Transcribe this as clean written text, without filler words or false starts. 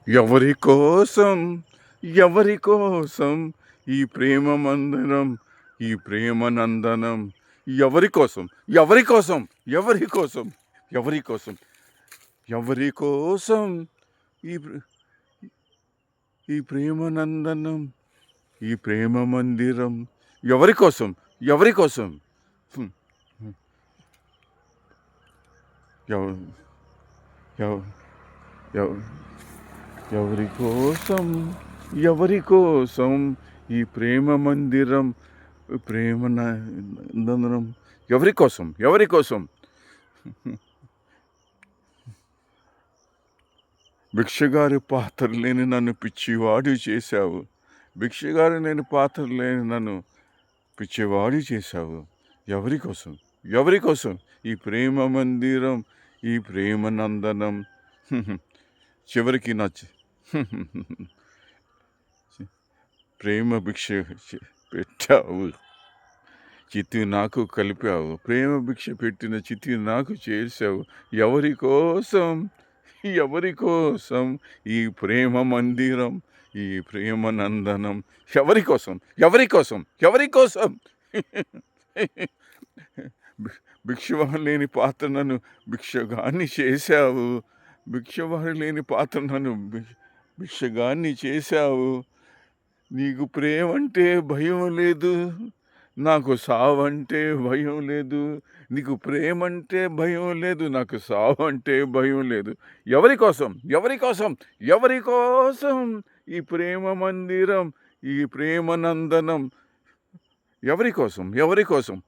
ఎవరి కోసం ఎవరి కోసం ఈ ప్రేమ మందిరం, ఈ ప్రేమ నందనం, ఎవరి కోసం ఎవరి కోసం ఎవరి కోసం ఎవరి కోసం ఎవరి కోసం ఈ ఈ ప్రేమ నందనం, ఈ ప్రేమ మందిరం, ఎవరి కోసం ఎవరి కోసం హ్మ్. ఎవ- ఎవ- ఎవ- ఎవరి కోసం ఎవరి కోసం ఈ ప్రేమ మందిరం, ప్రేమ నందనం, ఎవరి కోసం ఎవరి కోసం భిక్షగారి పాత్ర లేని నన్ను పిచ్చివాడు చేశావు. భిక్షగారు లేని పాత్ర లేని నన్ను పిచ్చివాడు చేశావు. ఎవరి కోసం ఎవరి కోసం ఈ ప్రేమ మందిరం, ఈ ప్రేమ నందనం, చివరికి ప్రేమ భిక్ష పెట్టావు, చితి నాకు కలిపావు. ప్రేమ భిక్ష పెట్టిన చితి నాకు చేశావు. ఎవరి కోసం ఎవరి కోసం ఈ ప్రేమ మందిరం, ఈ ప్రేమ నందనం, ఎవరి కోసం ఎవరి కోసం ఎవరి కోసం భిక్షవారు లేని పాత్ర నన్ను భిక్షగాన్ని చేశావు. భిక్షవారు లేని పాత్ర నన్ను భిక్షగాన్ని చేశావు. నీకు ప్రేమంటే భయం లేదు, నాకు సావంటే భయం లేదు. నీకు ప్రేమంటే భయం లేదు, నాకు సావంటే భయం లేదు. ఎవరి కోసం ఎవరి కోసం ఎవరి కోసం ఈ ప్రేమ మందిరం, ఈ ప్రేమ నందనం, ఎవరి కోసం ఎవరి కోసం